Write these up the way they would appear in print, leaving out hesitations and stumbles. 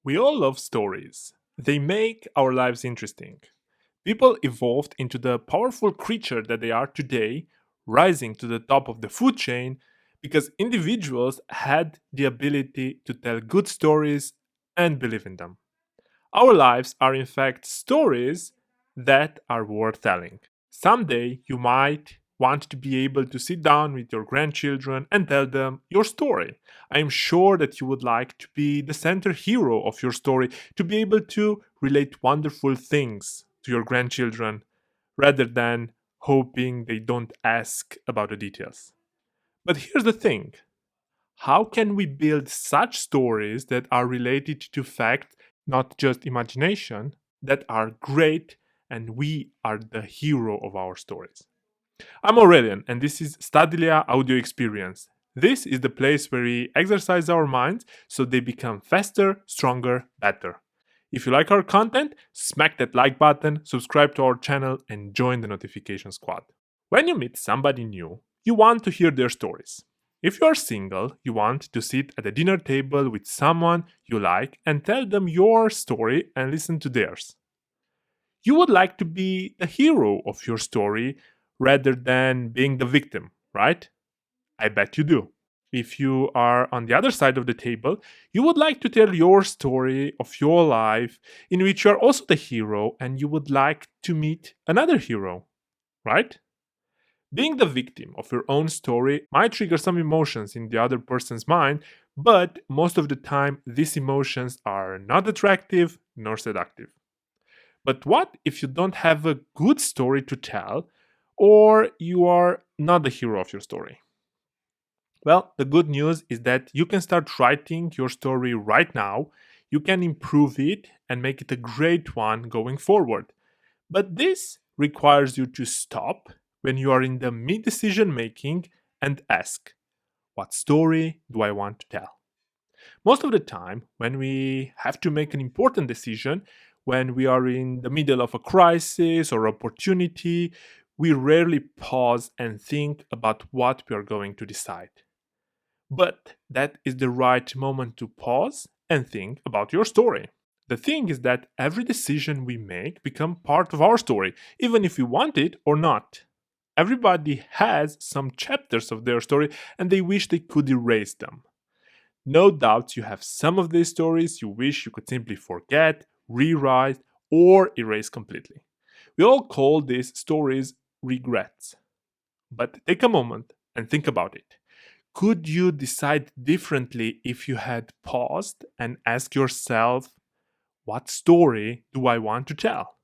We all love stories. They make our lives interesting. People evolved into the powerful creature that they are today, rising to the top of the food chain because individuals had the ability to tell good stories and believe in them. Our lives are, in fact, stories that are worth telling. Someday you might want to be able to sit down with your grandchildren and tell them your story. I am sure that you would like to be the center hero of your story, to be able to relate wonderful things to your grandchildren rather than hoping they don't ask about the details. But here's the thing, how can we build such stories that are related to fact, not just imagination, that are great and we are the hero of our stories? I'm Aurelian, and this is Studylia Audio Experience. This is the place where we exercise our minds so they become faster, stronger, better. If you like our content, smack that like button, subscribe to our channel, and join the notification squad. When you meet somebody new, you want to hear their stories. If you are single, you want to sit at a dinner table with someone you like and tell them your story and listen to theirs. You would like to be the hero of your story rather than being the victim, right? I bet you do. If you are on the other side of the table, you would like to tell your story of your life in which you are also the hero and you would like to meet another hero, right? Being the victim of your own story might trigger some emotions in the other person's mind, but most of the time, these emotions are not attractive nor seductive. But what if you don't have a good story to tell, or you are not the hero of your story? Well, the good news is that you can start writing your story right now. You can improve it and make it a great one going forward. But this requires you to stop when you are in the mid decision making and ask, what story do I want to tell? Most of the time, when we have to make an important decision, when we are in the middle of a crisis or opportunity, we rarely pause and think about what we are going to decide. But that is the right moment to pause and think about your story. The thing is that every decision we make become part of our story, even if we want it or not. Everybody has some chapters of their story and they wish they could erase them. No doubt you have some of these stories you wish you could simply forget, rewrite, or erase completely. We all call these stories regrets. But take a moment and think about it. Could you decide differently if you had paused and asked yourself, what story do I want to tell?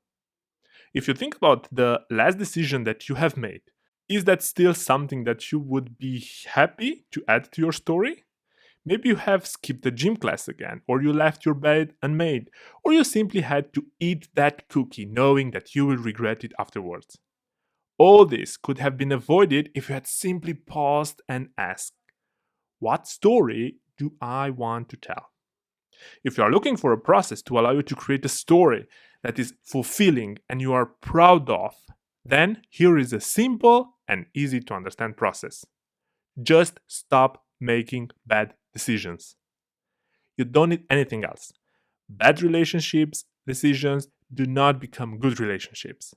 If you think about the last decision that you have made, is that still something that you would be happy to add to your story? Maybe you have skipped the gym class again, or you left your bed unmade, or you simply had to eat that cookie knowing that you will regret it afterwards. All this could have been avoided if you had simply paused and asked, what story do I want to tell? If you are looking for a process to allow you to create a story that is fulfilling and you are proud of, then here is a simple and easy to understand process. Just stop making bad decisions. You don't need anything else. Bad relationships, decisions do not become good relationships.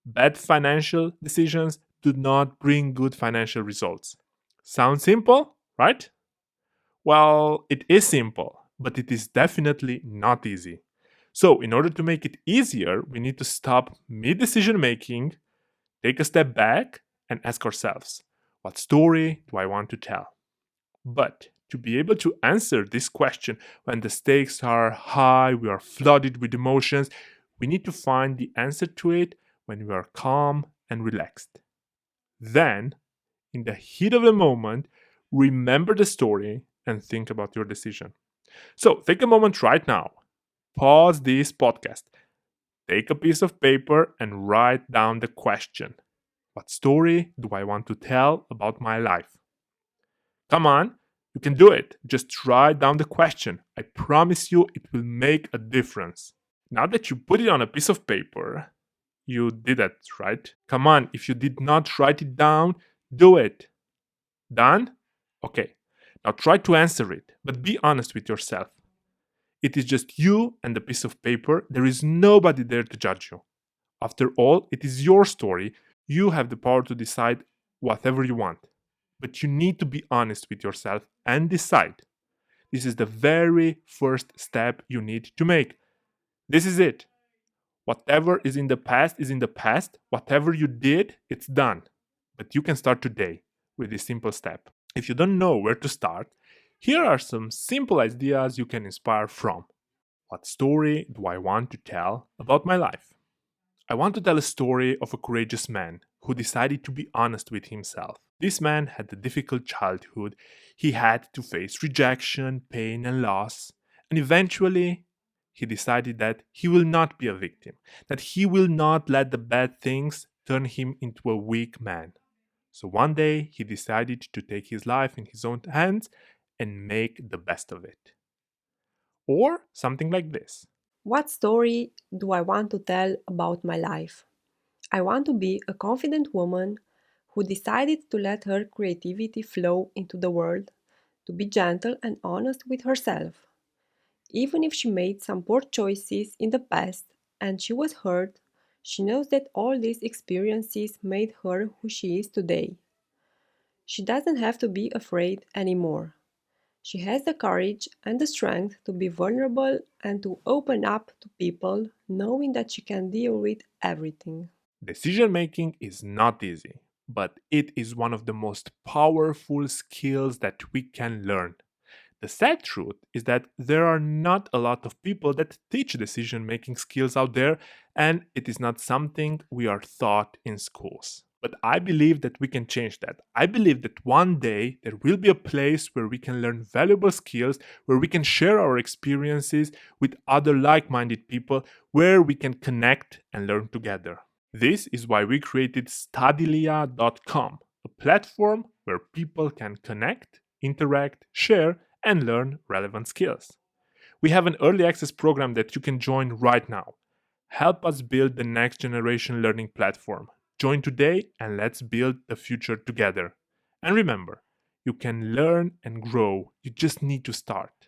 Bad financial decisions do not bring good financial results. Sounds simple, right? Well, it is simple, but it is definitely not easy. So, in order to make it easier, we need to stop mid decision making, take a step back, and ask ourselves, what story do I want to tell? But to be able to answer this question when the stakes are high, we are flooded with emotions, we need to find the answer to it when we are calm and relaxed. Then, in the heat of the moment, remember the story and think about your decision. So, take a moment right now. Pause this podcast. Take a piece of paper and write down the question. What story do I want to tell about my life? Come on, you can do it. Just write down the question. I promise you it will make a difference. Now that you put it on a piece of paper, you did it, right? Come on, if you did not write it down, do it. Done? Okay. Now try to answer it, but be honest with yourself. It is just you and a piece of paper. There is nobody there to judge you. After all, it is your story. You have the power to decide whatever you want. But you need to be honest with yourself and decide. This is the very first step you need to make. This is it. Whatever is in the past is in the past. Whatever you did, it's done. But you can start today with this simple step. If you don't know where to start, here are some simple ideas you can inspire from. What story do I want to tell about my life? I want to tell a story of a courageous man who decided to be honest with himself. This man had a difficult childhood. He had to face rejection, pain, and loss. And eventually, he decided that he will not be a victim, that he will not let the bad things turn him into a weak man. So one day, he decided to take his life in his own hands and make the best of it. Or something like this. What story do I want to tell about my life? I want to be a confident woman who decided to let her creativity flow into the world, to be gentle and honest with herself. Even if she made some poor choices in the past and she was hurt, she knows that all these experiences made her who she is today. She doesn't have to be afraid anymore. She has the courage and the strength to be vulnerable and to open up to people, knowing that she can deal with everything. Decision making is not easy, but it is one of the most powerful skills that we can learn. The sad truth is that there are not a lot of people that teach decision making skills out there, and it is not something we are taught in schools. But I believe that we can change that. I believe that one day there will be a place where we can learn valuable skills, where we can share our experiences with other like minded people, where we can connect and learn together. This is why we created Studylia.com, a platform where people can connect, interact, share, and learn relevant skills. We have an early access program that you can join right now. Help us build the next generation learning platform. Join today and let's build the future together. And remember, you can learn and grow. You just need to start.